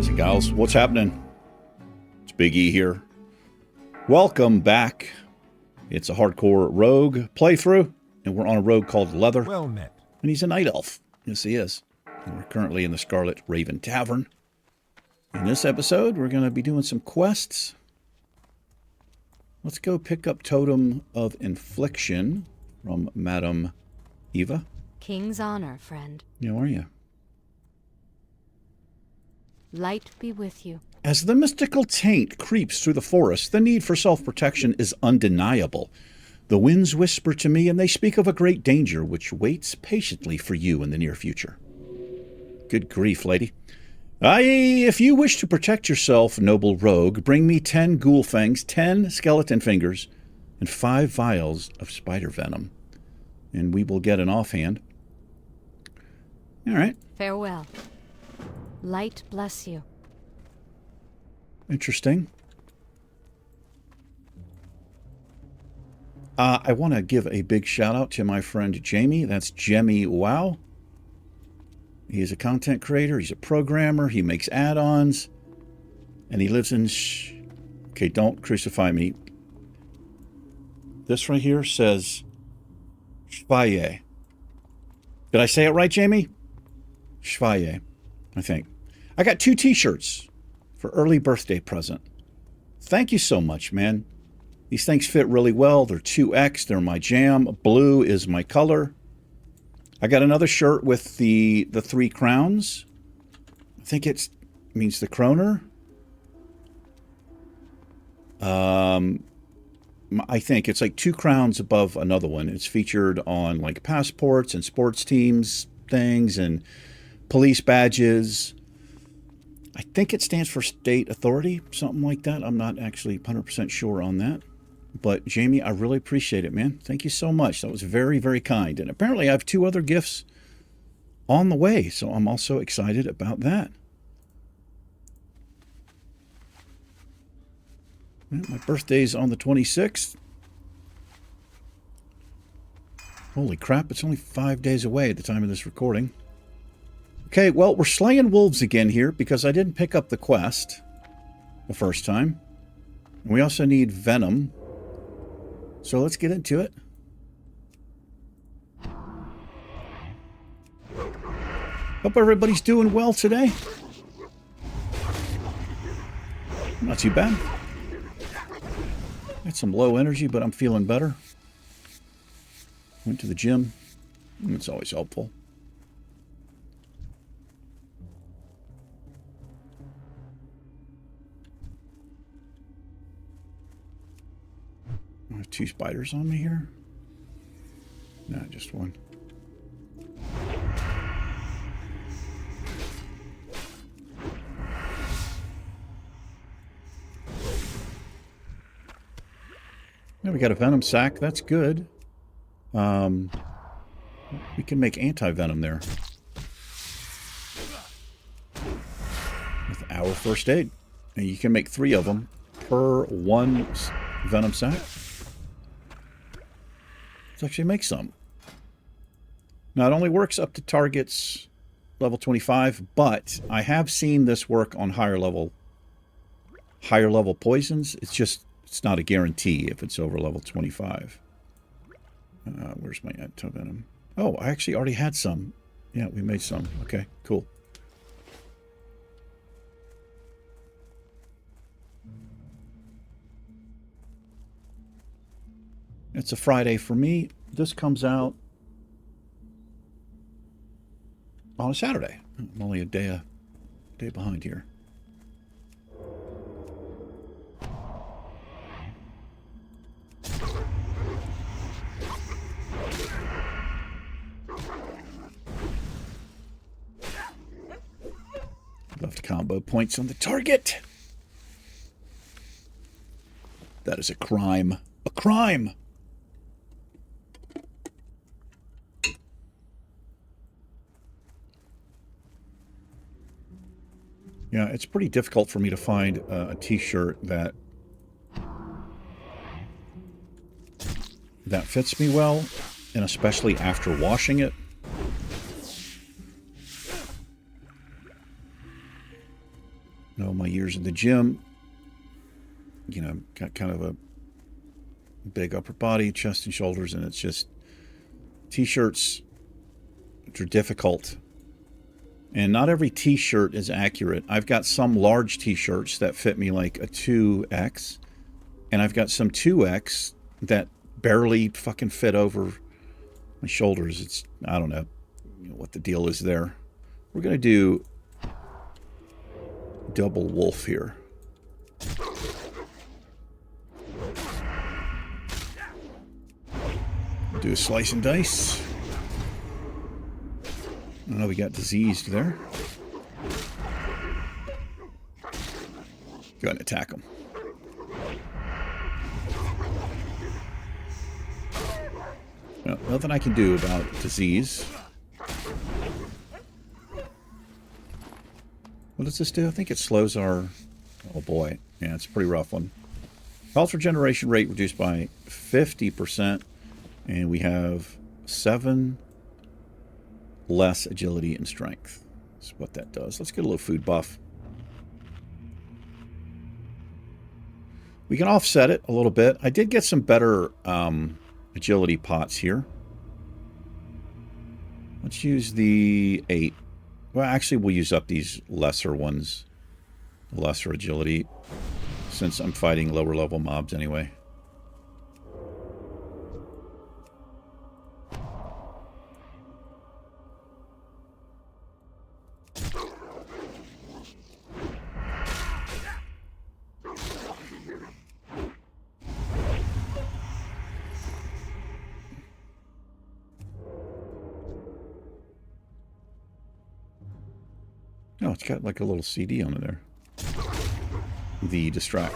Guys and gals, what's happening? It's Big E here. Welcome back. It's a hardcore rogue playthrough, and we're on a rogue called Leather. Well met. And he's a night elf. Yes, he is. And we're currently in the Scarlet Raven Tavern. In this episode, we're going to be doing some quests. Let's go pick up Totem of Infliction from Madame Eva. King's honor, friend. How are you? Light be with you. As the mystical taint creeps through the forest, the need for self-protection is undeniable. The winds whisper to me, and they speak of a great danger which waits patiently for you in the near future. Good grief, lady. If you wish to protect yourself, noble rogue, bring me 10 ghoul fangs, 10 skeleton fingers, and 5 vials of spider venom. And we will get an offhand. All right. Farewell. Light bless you. Interesting. I want to give a big shout out to my friend Jamie. That's Jemmy WoW. He is a content creator. He's a programmer. He makes add-ons. And he lives in... Okay, don't crucify me. This right here says... Schwaye. Did I say it right, Jamie? Schwaye, I think. I got 2 t-shirts for early birthday present. Thank you so much, man. These things fit really well. They're 2X. They're my jam. Blue is my color. I got another shirt with the 3 crowns. I think it means the kroner. I think it's like 2 crowns above another one. It's featured on like passports and sports teams things and police badges. I think it stands for state authority, something like that. I'm not actually 100% sure on that. But, Jamie, I really appreciate it, man. Thank you so much. That was very, very kind. And apparently I have 2 other gifts on the way, so I'm also excited about that. Well, my birthday's on the 26th. Holy crap, it's only 5 days away at the time of this recording. Okay, well, we're slaying wolves again here because I didn't pick up the quest the first time. And we also need venom. So let's get into it. Hope everybody's doing well today. Not too bad. Got some low energy, but I'm feeling better. Went to the gym. It's always helpful. I have 2 spiders on me here. No, just 1. Now we got a venom sac. That's good. We can make anti-venom there. With our first aid. And you can make 3 of them per 1 venom sac. Let's actually make some. Now it only works up to targets level 25, but I have seen this work on higher level poisons. It's not a guarantee if it's over level 25. Where's my anti-venom? Oh, I actually already had some. Yeah, we made some. Okay, cool. It's a Friday for me. This comes out on a Saturday. I'm only a day behind here. Left combo points on the target. That is a crime. A crime! Yeah, it's pretty difficult for me to find a t-shirt that fits me well, and especially after washing it. know, my years in the gym, you know, got kind of a big upper body, chest and shoulders, and it's just t-shirts, which are difficult. And not every t-shirt is accurate. I've got some large t-shirts that fit me like a 2X, and I've got some 2X that barely fucking fit over my shoulders. It's, I don't know, what the deal is there. We're going to do double wolf here. Do a slice and dice. Oh, we got diseased there. Go ahead and attack him. Well, nothing I can do about disease. What does this do? I think it slows our... Oh boy. Yeah, it's a pretty rough one. Health regeneration rate reduced by 50%. And we have 7 less agility and strength. That's what that does. Let's get a little food buff. We can offset it a little bit. I did get some better agility pots here. Let's use the 8. Well, actually, we'll use up these lesser ones. Lesser agility, since I'm fighting lower level mobs anyway. Oh, it's got like a little CD on it there. The distract.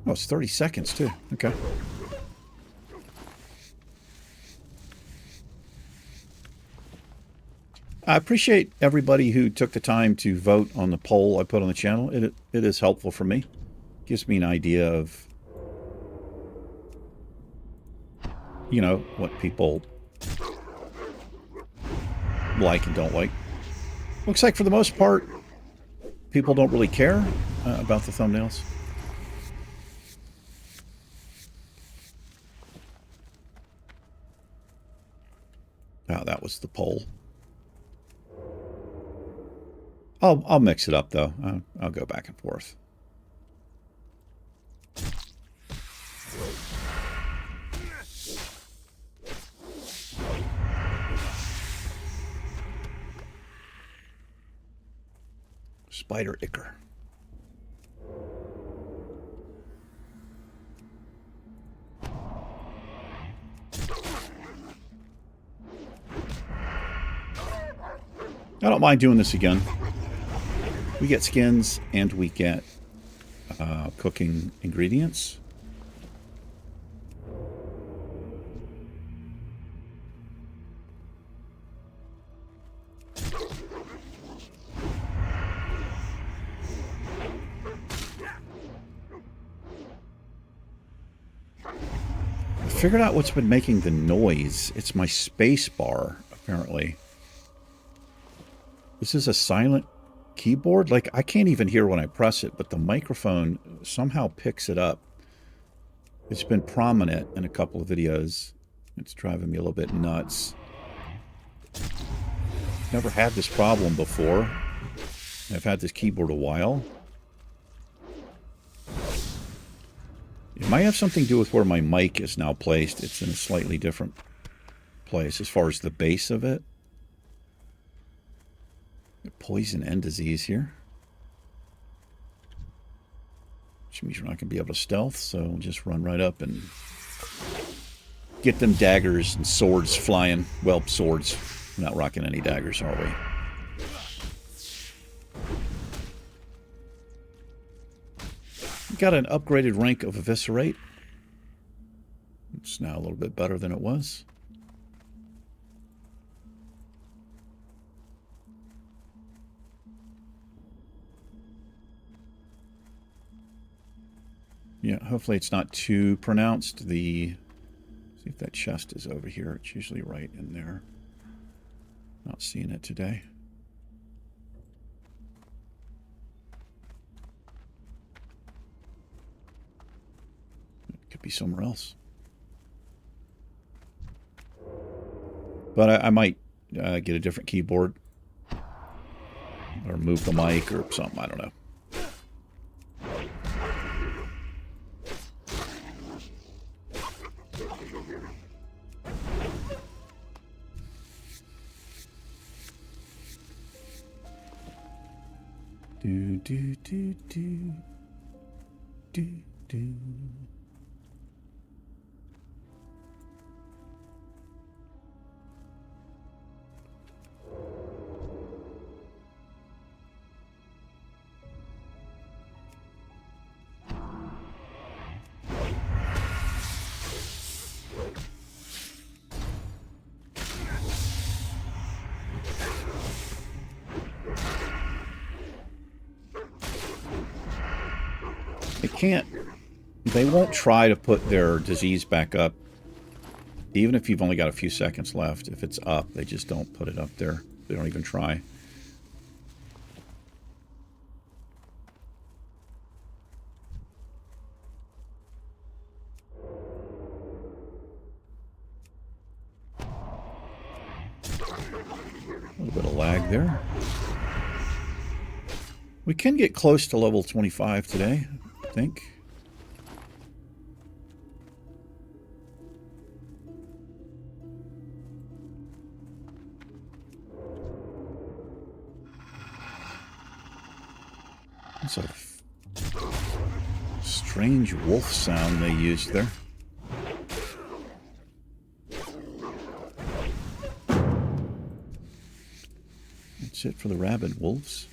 Oh, it's 30 seconds too. Okay. I appreciate everybody who took the time to vote on the poll I put on the channel. It is helpful for me. Gives me an idea of, you know, what people like and don't like. Looks like for the most part, people don't really care about the thumbnails. Oh, that was the poll. I'll mix it up though. I'll go back and forth. Spider ichor. I don't mind doing this again. We get skins and we get cooking ingredients. I figured out what's been making the noise. It's my space bar, apparently. This is a silent keyboard. Like, I can't even hear when I press it, but the microphone somehow picks it up. It's been prominent in a couple of videos. It's driving me a little bit nuts. Never had this problem before. I've had this keyboard a while. It might have something to do with where my mic is now placed. It's in a slightly different place as far as the base of it. Poison and disease here. Which means we're not going to be able to stealth, so we'll just run right up and get them daggers and swords flying. Well, swords. We're not rocking any daggers, are we? Got an upgraded rank of Eviscerate. It's now a little bit better than it was. Yeah, hopefully it's not too pronounced. See if that chest is over here. It's usually right in there. Not seeing it today. Could be somewhere else. But I might get a different keyboard. Or move the mic or something. I don't know. Do do do do do do. They won't try to put their disease back up, even if you've only got a few seconds left. If it's up, they just don't put it up there. They don't even try. A little bit of lag there. We can get close to level 25 today, I think. That's a strange wolf sound they used there. That's it for the rabid wolves.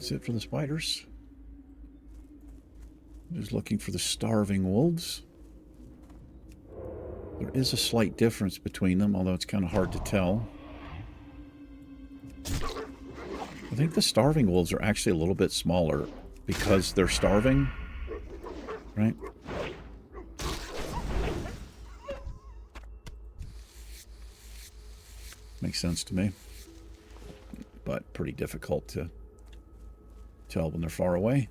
That's it for the spiders. Just looking for the starving wolves. There is a slight difference between them, although it's kind of hard to tell. I think the starving wolves are actually a little bit smaller because they're starving, right? Makes sense to me, but pretty difficult to tell when they're far away.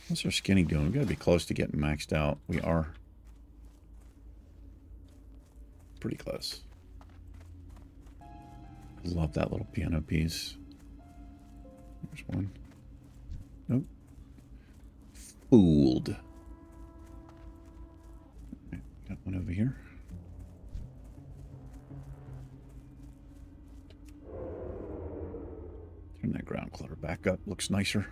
What's our skinny doing? We've got to be close to getting maxed out. We are. Pretty close. Love that little piano piece. There's one. Nope. Fooled. Okay, got one over here. Turn that ground clutter back up. Looks nicer.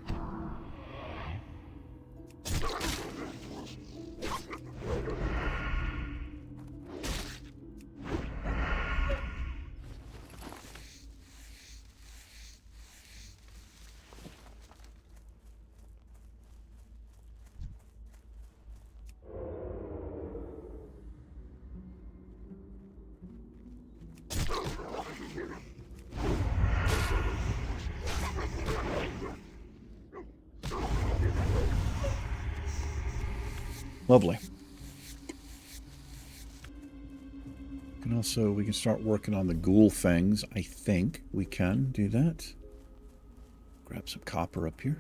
Lovely. And also, we can start working on the ghoul fangs. I think we can do that. Grab some copper up here.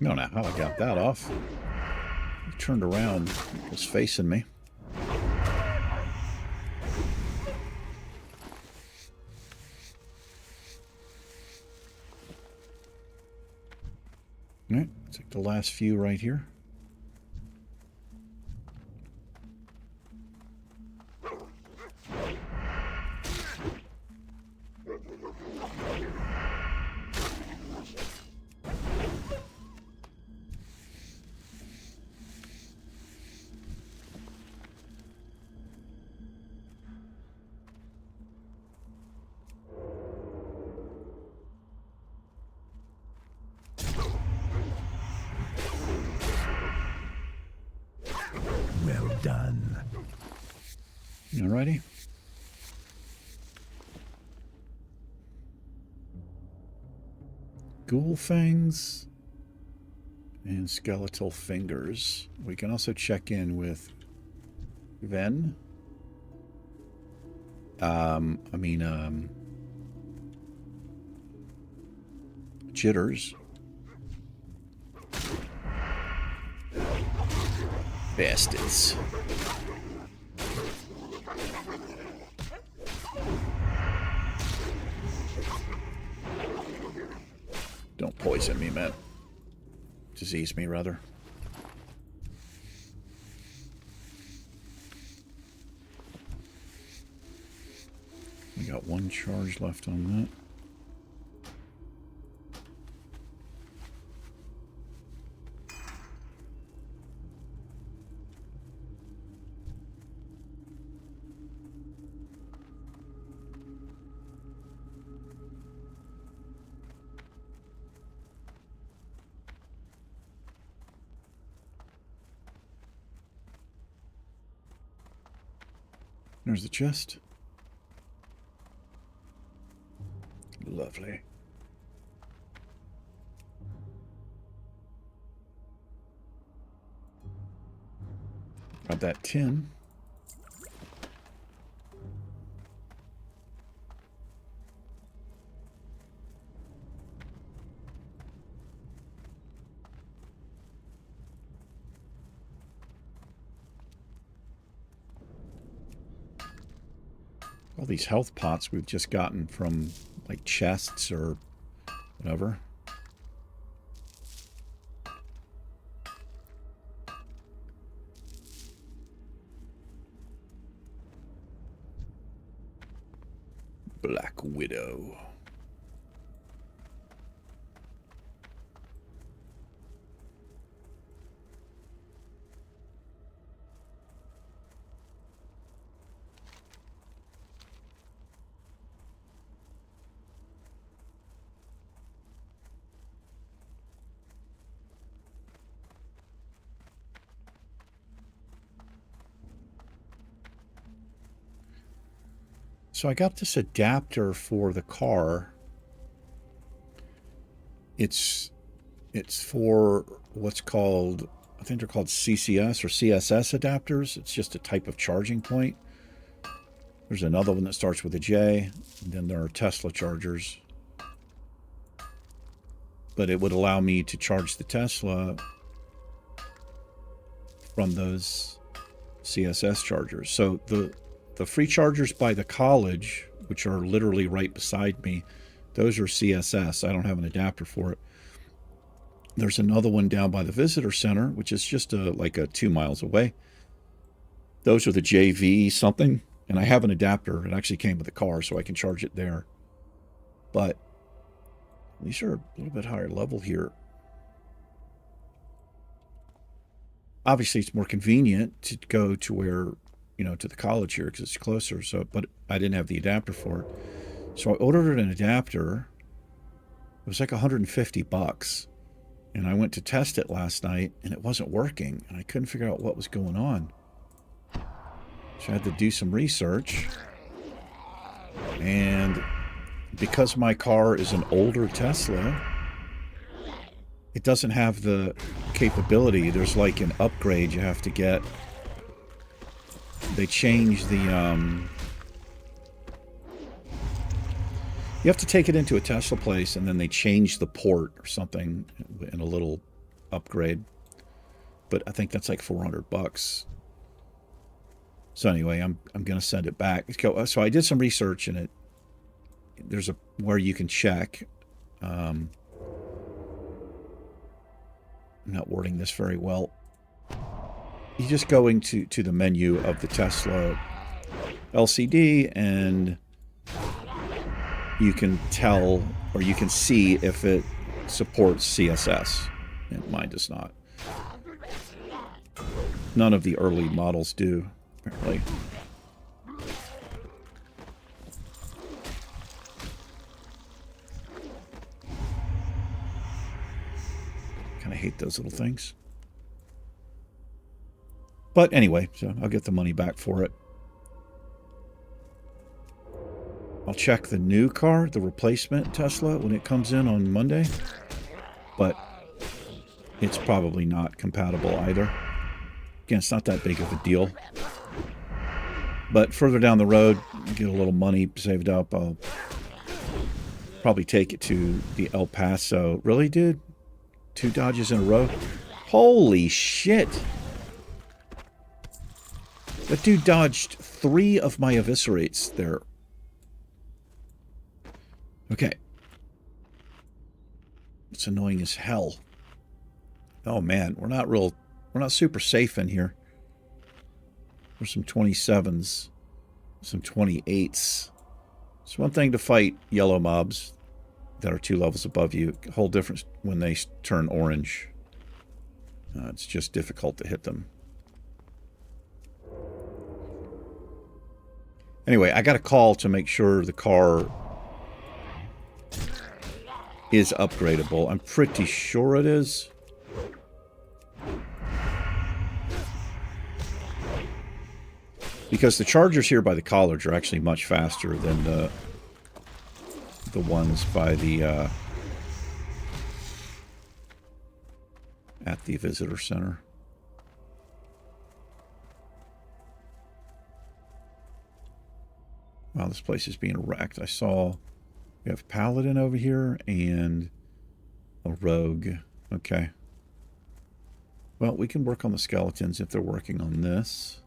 I don't know how I got that off. He turned around, was facing me. All right, take the last few right here. Alrighty. Ghoul fangs and skeletal fingers. We can also check in with Ven. Jitters. Bastards. Don't poison me, man. Disease me, rather. We got one charge left on that. There's the chest. Lovely. Grab that tin. All these health pots we've just gotten from, like, chests or whatever. Black Widow. So I got this adapter for the car. It's for what's called, I think they're called CCS or CSS adapters. It's just a type of charging point. There's another one that starts with a J, and then there are Tesla chargers. But it would allow me to charge the Tesla from those CSS chargers. So the free chargers by the college, which are literally right beside me, those are CSS. I don't have an adapter for it. There's another one down by the visitor center, which is just like 2 miles away. Those are the JV something, and I have an adapter. It actually came with the car, so I can charge it there. But these are a little bit higher level here. Obviously, it's more convenient to go to where, you know, to the college here because it's closer. So, but I didn't have the adapter for it. So I ordered an adapter. It was like $150. And I went to test it last night and it wasn't working. And I couldn't figure out what was going on. So I had to do some research. And because my car is an older Tesla, it doesn't have the capability. There's like an upgrade you have to get. They changed the, you have to take it into a Tesla place and then they change the port or something in a little upgrade. But I think that's like $400. So anyway, I'm going to send it back. So I did some research, and there's where you can check. I'm not wording this very well. You just go into the menu of the Tesla LCD, and you can tell, or you can see if it supports CSS. And mine does not. None of the early models do, apparently. Kind of hate those little things. But anyway, so I'll get the money back for it. I'll check the new car, the replacement Tesla, when it comes in on Monday. But it's probably not compatible either. Again, it's not that big of a deal. But further down the road, get a little money saved up, I'll probably take it to the El Paso. Really, dude? 2 dodges in a row? Holy shit! That dude dodged 3 of my eviscerates there. Okay. It's annoying as hell. Oh man, we're not super safe in here. There's some 27s, some 28s. It's one thing to fight yellow mobs that are 2 levels above you. A whole difference when they turn orange. It's just difficult to hit them. Anyway, I got a call to make sure the car is upgradable. I'm pretty sure it is. Because the chargers here by the college are actually much faster than the ones by the at the visitor center. Wow, this place is being wrecked. I saw we have Paladin over here and a Rogue. Okay. Well, we can work on the skeletons if they're working on this.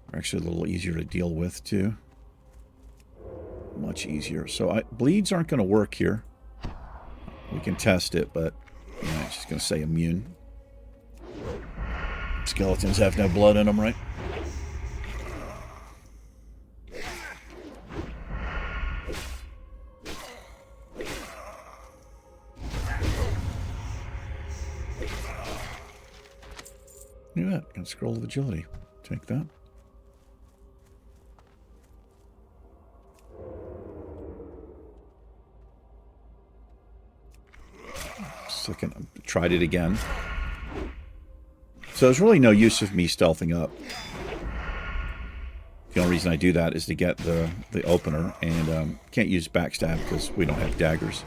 They're actually a little easier to deal with, too. Much easier. So bleeds aren't going to work here. We can test it, but it's just going to say immune. Skeletons have no blood in them, right? Look at that. Got a scroll of agility. Take that. Second, tried it again. So there's really no use of me stealthing up. The only reason I do that is to get the opener, and can't use backstab because we don't have daggers.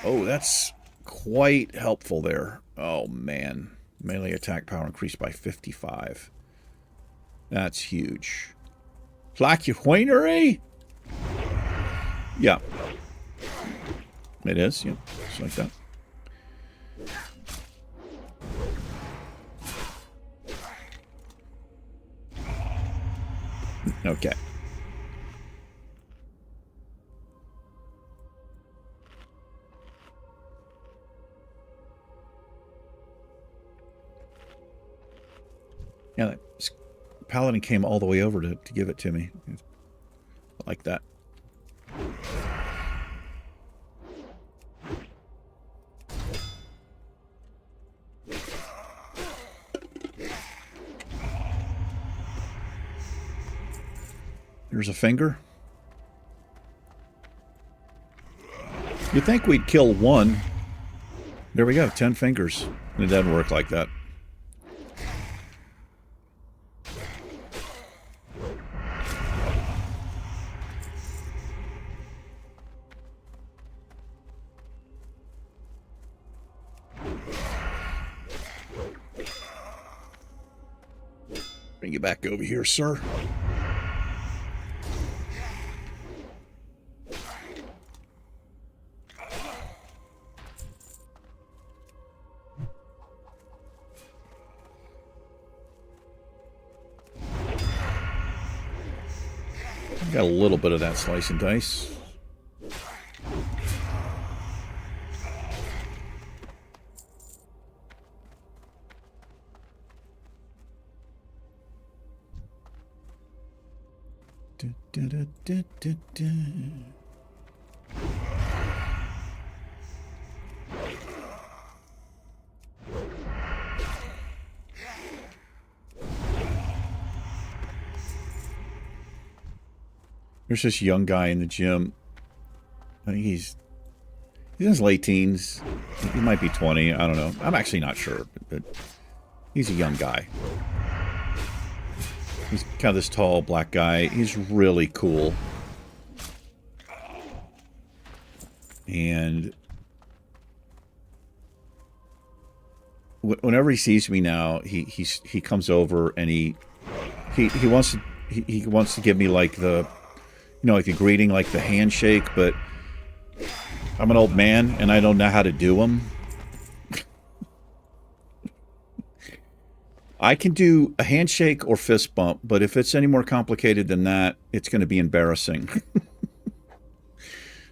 Oh, that's quite helpful there. Oh, man. Melee attack power increased by 55. That's huge. Like your wienery? Yeah. It is, yeah. Just like that. Okay. Yeah, that Paladin came all the way over to give it to me. I like that. Here's a finger. You'd think we'd kill one. There we go, 10 fingers. And it doesn't work like that. Bring you back over here, sir. Got a little bit of that slice and dice. There's this young guy in the gym. I think he's in his late teens. He might be 20. I don't know. I'm actually not sure, but he's a young guy. He's kind of this tall black guy. He's really cool. And whenever he sees me now, he comes over and he wants to give me like the, you know, like the greeting, like the handshake, but I'm an old man and I don't know how to do them. I can do a handshake or fist bump, but if it's any more complicated than that, it's going to be embarrassing.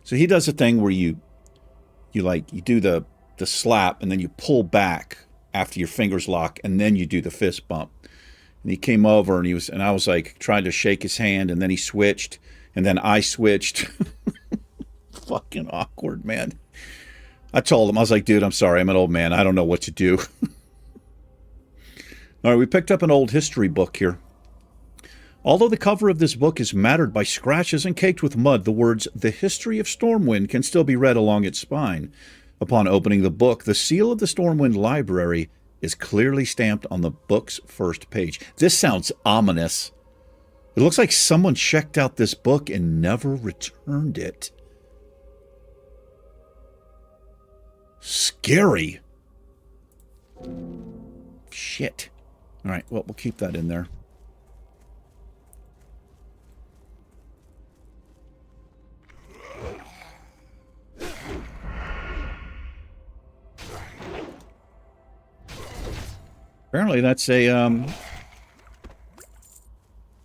So he does a thing where you do the slap and then you pull back after your fingers lock and then you do the fist bump. And he came over and I was like trying to shake his hand and then he switched and then I switched. Fucking awkward, man. I told him, I was like, dude, I'm sorry, I'm an old man. I don't know what to do. All right, we picked up an old history book here. Although the cover of this book is mattered by scratches and caked with mud, the words, "The History of Stormwind," can still be read along its spine. Upon opening the book, the seal of the Stormwind Library is clearly stamped on the book's first page. This sounds ominous. It looks like someone checked out this book and never returned it. Scary. Shit. All right, well, we'll keep that in there. Apparently that's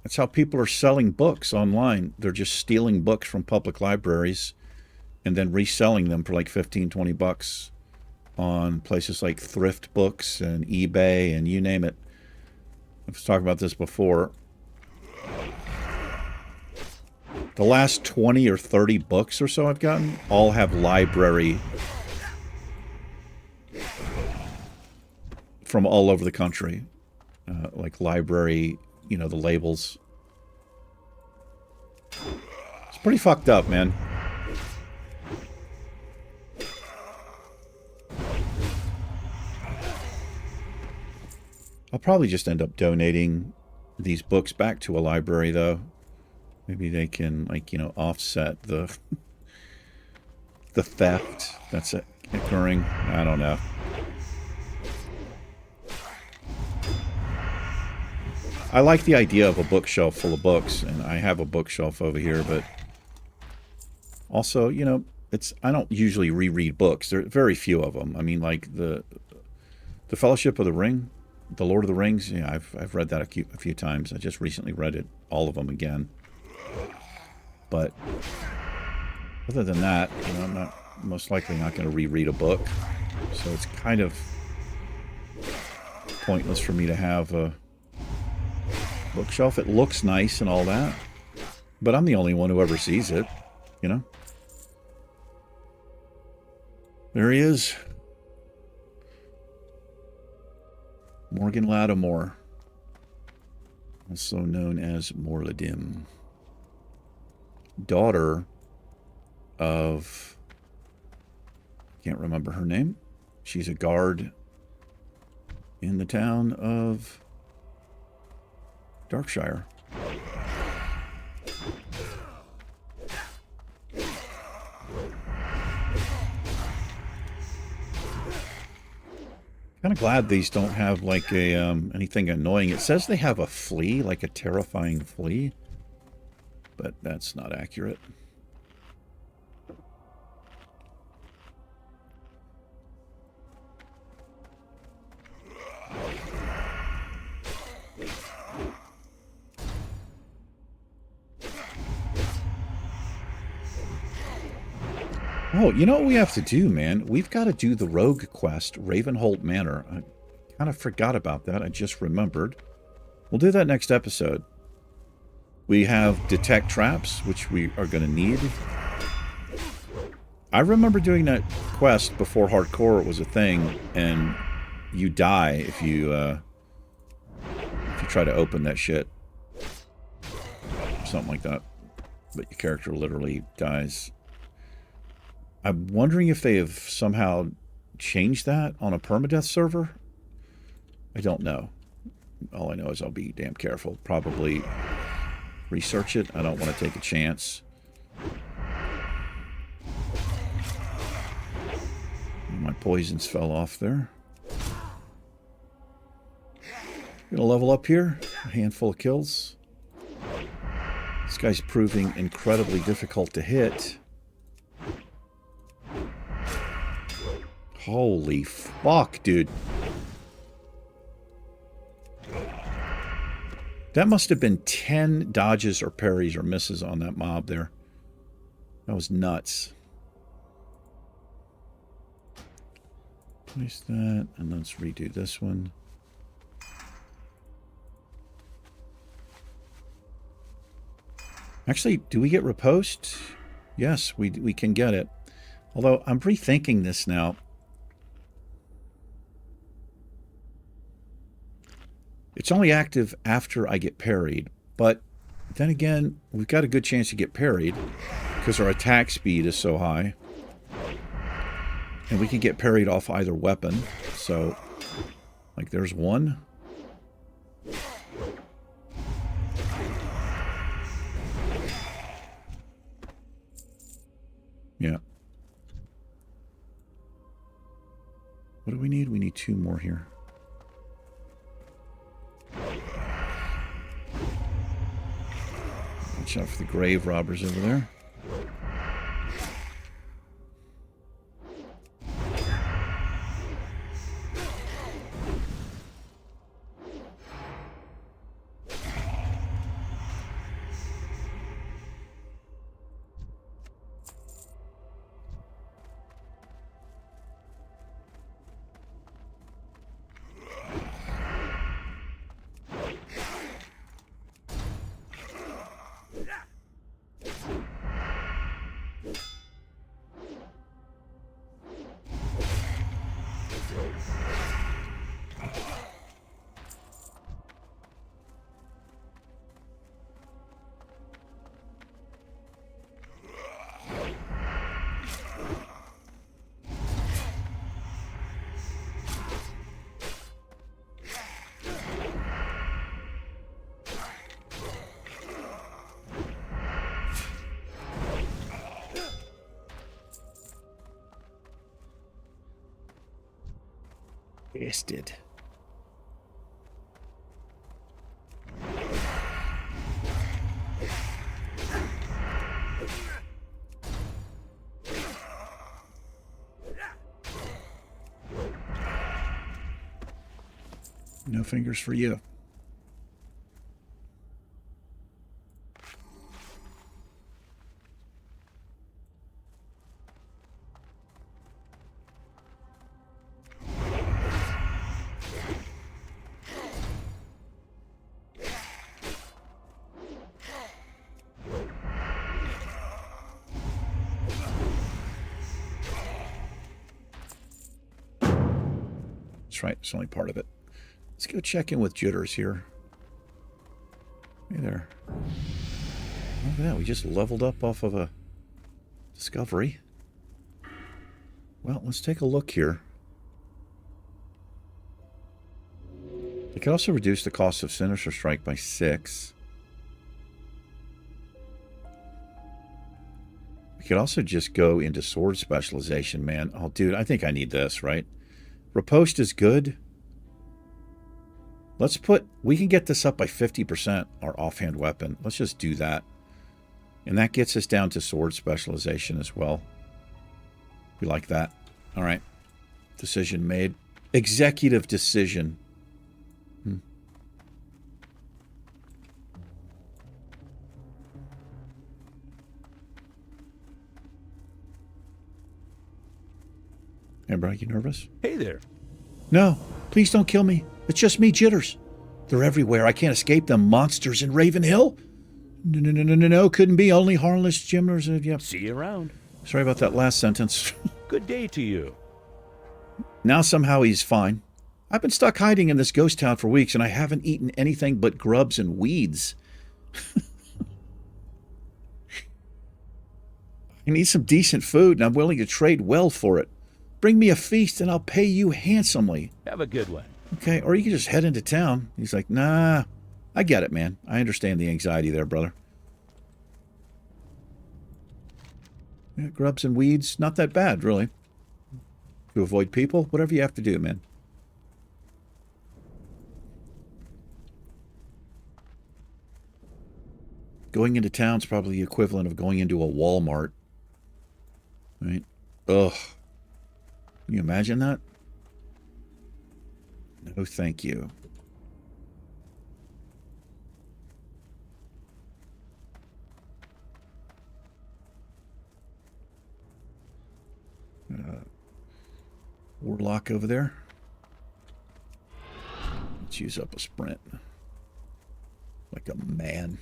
that's how people are selling books online. They're just stealing books from public libraries and then reselling them for like 15, 20 bucks on places like Thrift Books and eBay and you name it. I've talked about this before. The last 20 or 30 books or so I've gotten all have library from all over the country. Like library, you know, the labels. It's pretty fucked up, man. I'll probably just end up donating these books back to a library, though. Maybe they can, like, you know, offset the theft that's occurring. I don't know. I like the idea of a bookshelf full of books, and I have a bookshelf over here, but also, you know, I don't usually reread books. There are very few of them. I mean, like the Fellowship of the Ring, the Lord of the Rings. Yeah, I've read that a few times. I just recently read it, all of them again. But other than that, you know, I'm not most likely not going to reread a book. So it's kind of pointless for me to have a bookshelf. It looks nice and all that, but I'm the only one who ever sees it, you know? There he is. Morgan Lattimore, also known as Morladim. Daughter of... I can't remember her name. She's a guard in the town of Darkshire. Kind of glad these don't have like a anything annoying. It says they have a flea, like a terrifying flea, but that's not accurate. Oh, you know what we have to do, man? We've got to do the rogue quest, Ravenholt Manor. I kind of forgot about that. I just remembered. We'll do that next episode. We have detect traps, which we are going to need. I remember doing that quest before hardcore was a thing, and you die if you try to open that shit. Something like that. But your character literally dies. I'm wondering if they have somehow changed that on a permadeath server. I don't know. All I know is I'll be damn careful. Probably research it. I don't want to take a chance. My poisons fell off there. Gonna level up here. A handful of kills. This guy's proving incredibly difficult to hit. Holy fuck, dude. That must have been 10 dodges or parries or misses on that mob there. That was nuts. Place that, and let's redo this one. Actually, do we get riposte? Yes, we can get it. Although, I'm rethinking this now. It's only active after I get parried, but then again, we've got a good chance to get parried because our attack speed is so high. And we can get parried off either weapon. So, like, there's one. Yeah. What do we need? We need 2 more here. Watch out for the grave robbers over there. Wasted. No fingers for you. That's right, it's only part of it. Let's go check in with Jitters here. Hey there. Look at that, we just leveled up off of a discovery. Well, let's take a look here. It can also reduce the cost of Sinister Strike by 6. We could also just go into sword specialization, man. Oh, dude, I think I need this, right? Riposte is good. Let's put... We can get this up by 50%, our offhand weapon. Let's just do that. And that gets us down to sword specialization as well. We like that. All right. Decision made. Executive decision. Amber, are you nervous? Hey there. No, please don't kill me. It's just me jitters. They're everywhere. I can't escape them monsters in Raven Hill. No, couldn't be. Only harmless Jimmers. Yep. See you around. Sorry about that last sentence. Good day to you. Now somehow he's fine. I've been stuck hiding in this ghost town for weeks, and I haven't eaten anything but grubs and weeds. I need some decent food, and I'm willing to trade well for it. Bring me a feast, and I'll pay you handsomely. Have a good one. Okay, or you can just head into town. He's like, nah, I get it, man. I understand the anxiety there, brother. Yeah, grubs and weeds, not that bad, really. To avoid people, whatever you have to do, man. Going into town's probably the equivalent of going into a Walmart. Right? Ugh. Can you imagine that? No, thank you. Warlock over there. Let's use up a sprint. Like a man.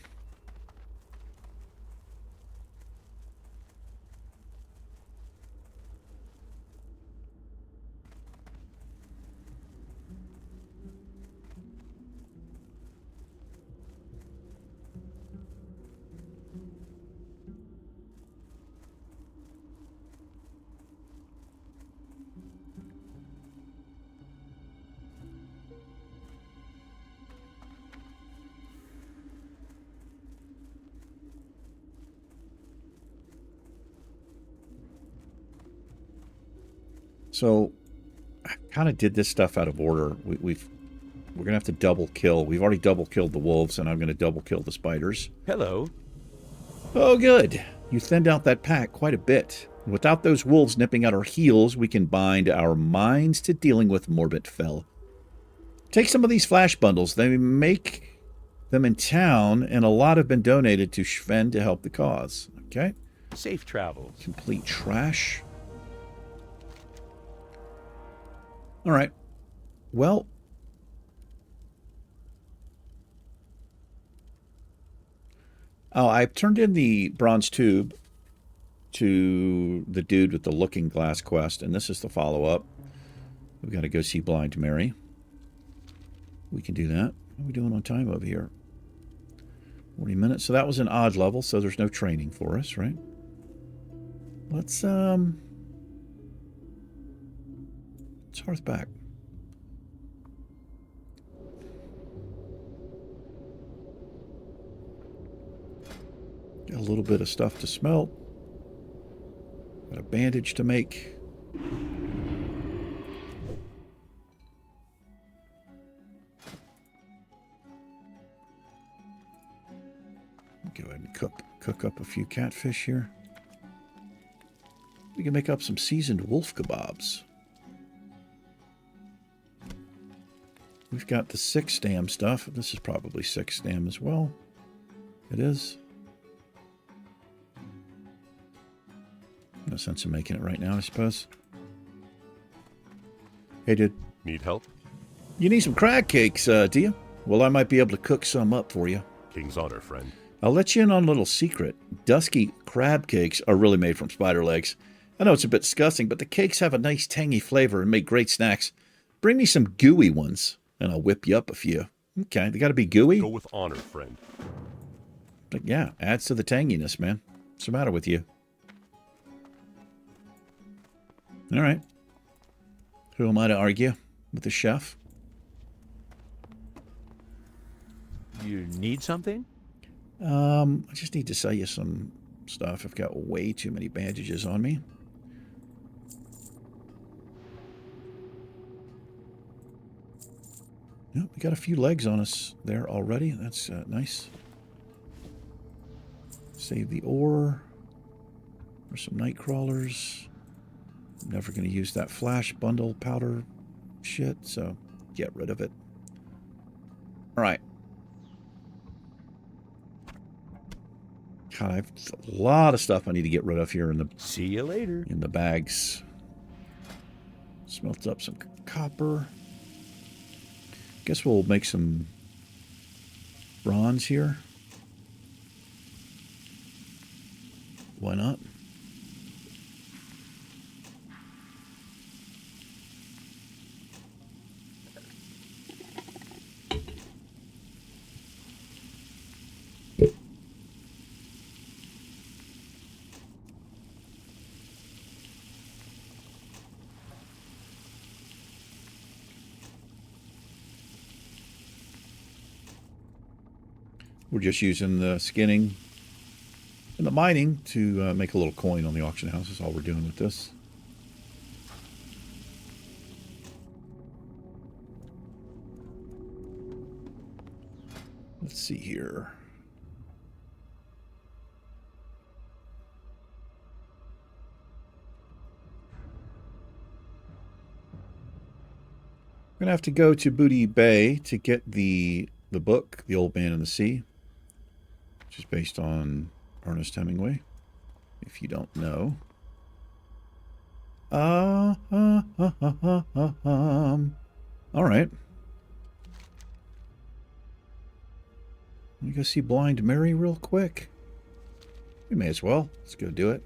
So, I kind of did this stuff out of order. We're going to have to double kill. We've already double killed the wolves, and I'm going to double kill the spiders. Hello. Oh, good. You thinned out that pack quite a bit. Without those wolves nipping at our heels, we can bind our minds to dealing with morbid fell. Take some of these flash bundles. They make them in town, and a lot have been donated to Sven to help the cause. Okay? Safe travels. Complete trash. All right. Well, I've turned in the bronze tube to the dude with the looking glass quest, and this is the follow-up. We've got to go see Blind Mary. We can do that. What are we doing on time over here? 40 minutes. So that was an odd level, so there's no training for us, right? Let's Hearth back. Got a little bit of stuff to smelt. Got a bandage to make. Go ahead and cook up a few catfish here. We can make up some seasoned wolf kebabs. We've got the 6 stam stuff. This is probably 6 stam as well. It is. No sense in making it right now, I suppose. Hey, dude. Need help? You need some crab cakes, do you? Well, I might be able to cook some up for you. King's honor, friend. I'll let you in on a little secret. Dusky crab cakes are really made from spider legs. I know it's a bit disgusting, but the cakes have a nice tangy flavor and make great snacks. Bring me some gooey ones, and I'll whip you up a few. Okay, they got to be gooey? Go with honor, friend. But yeah, adds to the tanginess, man. What's the matter with you? All right. Who am I to argue with the chef? You need something? I just need to sell you some stuff. I've got way too many bandages on me. Yep, we got a few legs on us there already. That's nice. Save the ore. There's some night crawlers. I'm never going to use that flash bundle powder shit, so get rid of it. All right. God, I have a lot of stuff I need to get rid of here in the See you later. in the bags. Smelts up some copper. Guess we'll make some bronze here. Why not? We're just using the skinning and the mining to make a little coin on the auction house. Is all we're doing with this. Let's see here. We're going to have to go to Booty Bay to get the book, The Old Man and the Sea, which is based on Ernest Hemingway, if you don't know. All right. Let me go see Blind Mary real quick. We may as well. Let's go do it.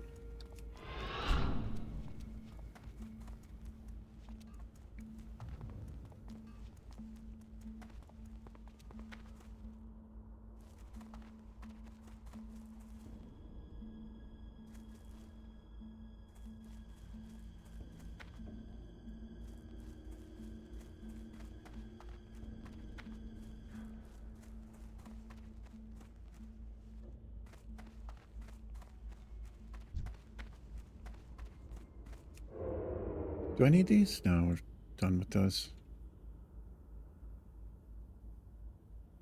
Do I need these? No, we're done with those.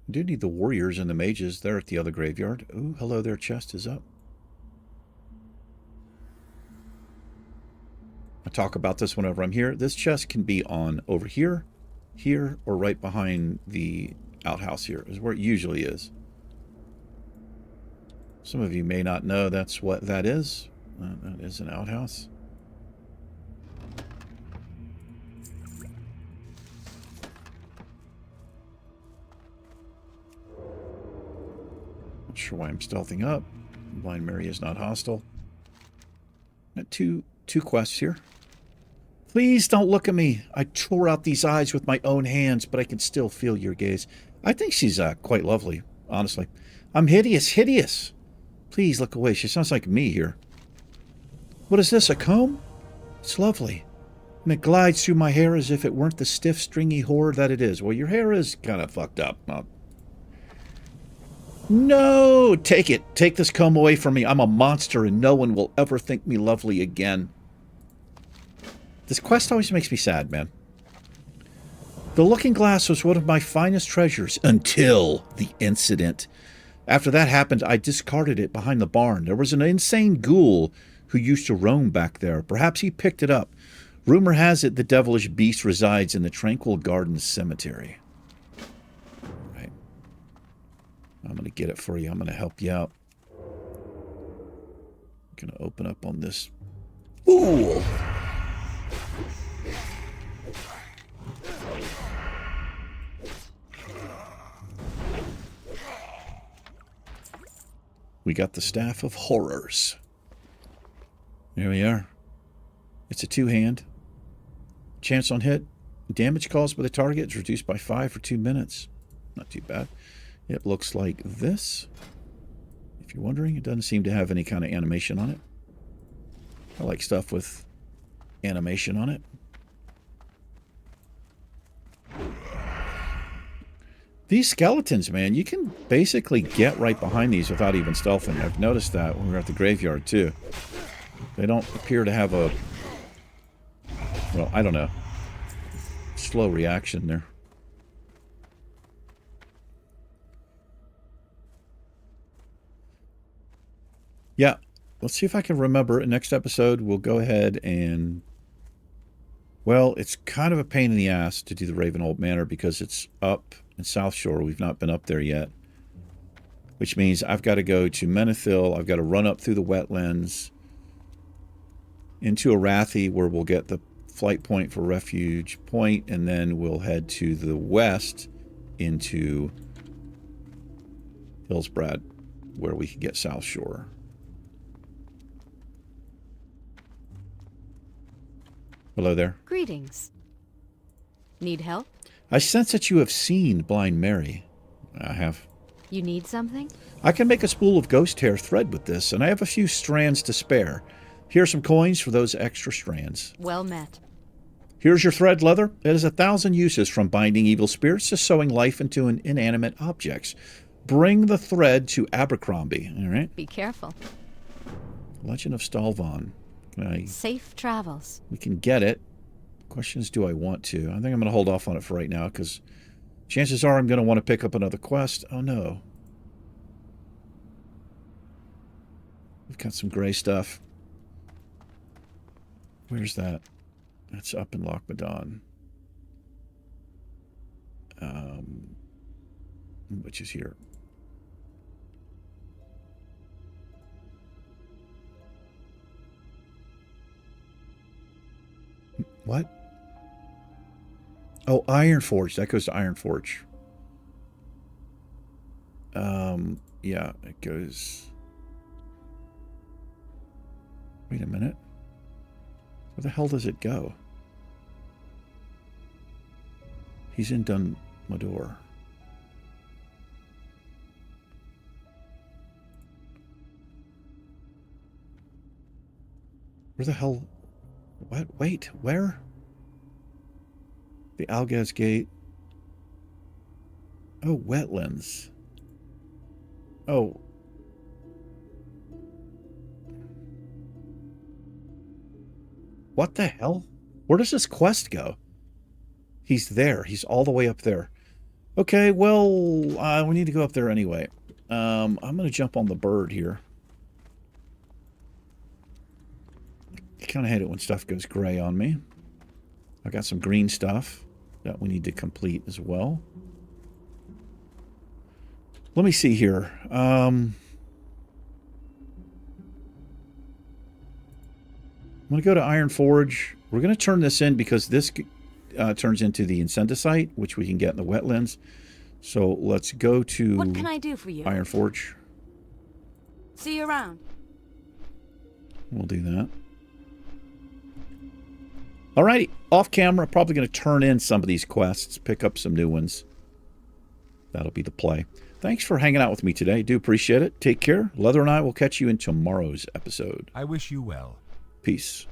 I do need the warriors and the mages. They're at the other graveyard. Ooh, hello there, chest is up. I talk about this whenever I'm here. This chest can be on over here, here, or right behind the outhouse here, is where it usually is. Some of you may not know that's what that is. That is an outhouse. Not sure why I'm stealthing up. Blind Mary is not hostile. Got two quests here. Please don't look at me. I tore out these eyes with my own hands, but I can still feel your gaze. I think she's quite lovely, honestly. I'm hideous, hideous. Please look away. She sounds like me here. What is this, a comb? It's lovely. And it glides through my hair as if it weren't the stiff, stringy horror that it is. Well, your hair is kind of fucked up. No! Take it. Take this comb away from me. I'm a monster and no one will ever think me lovely again. This quest always makes me sad, man. The looking glass was one of my finest treasures until the incident. After that happened, I discarded it behind the barn. There was an insane ghoul who used to roam back there. Perhaps he picked it up. Rumor has it the devilish beast resides in the Tranquil Gardens Cemetery. Right. I'm going to get it for you. I'm going to help you out. I'm going to open up on this. Ooh! We got the Staff of Horrors. There we are. It's a two-hand. Chance on hit. Damage caused by the target is reduced by 5 for 2 minutes. Not too bad. It looks like this. If you're wondering, it doesn't seem to have any kind of animation on it. I like stuff with animation on it. These skeletons, man, you can basically get right behind these without even stealthing. I've noticed that when we were at the graveyard, too. They don't appear to have a... well, I don't know. Slow reaction there. Yeah. Let's see if I can remember. Next episode, we'll go ahead and... well, it's kind of a pain in the ass to do the Ravenhold Manor because it's up in South Shore. We've not been up there yet. Which means I've got to go to Menethil. I've got to run up through the wetlands into Arathi, where we'll get the flight point for Refuge Point, and then we'll head to the west into Hillsbrad, where we can get South Shore. Hello there. Greetings. Need help? I sense that you have seen Blind Mary. I have. You need something? I can make a spool of ghost hair thread with this, and I have a few strands to spare. Here's some coins for those extra strands. Well met. Here's your thread leather. It has 1,000 uses, from binding evil spirits to sewing life into inanimate objects. Bring the thread to Abercrombie, all right? Be careful. Legend of Stalvon. Safe travels. We can get it. Question is, do I want to? I think I'm going to hold off on it for right now, because chances are I'm going to want to pick up another quest. Oh, no. We've got some gray stuff. Where's that? That's up in Lochmadon. Which is here. What? Oh, Ironforge. That goes to Ironforge. Yeah, it goes... Wait a minute. Where the hell does it go? He's in Dunmador. Where the hell... What? Wait, where? The Algaz Gate. Oh, wetlands. Oh. What the hell? Where does this quest go? He's there. He's all the way up there. Okay, well, we need to go up there anyway. I'm going to jump on the bird here. I kind of hate it when stuff goes gray on me. I got some green stuff that we need to complete as well. Let me see here. I'm going to go to Ironforge. We're going to turn this in because this turns into the Incendicite, which we can get in the wetlands. So let's go to What can I do for you? Ironforge. See you around. We'll do that. Alrighty, off camera, probably going to turn in some of these quests, pick up some new ones. That'll be the play. Thanks for hanging out with me today. Do appreciate it. Take care. Leather and I will catch you in tomorrow's episode. I wish you well. Peace.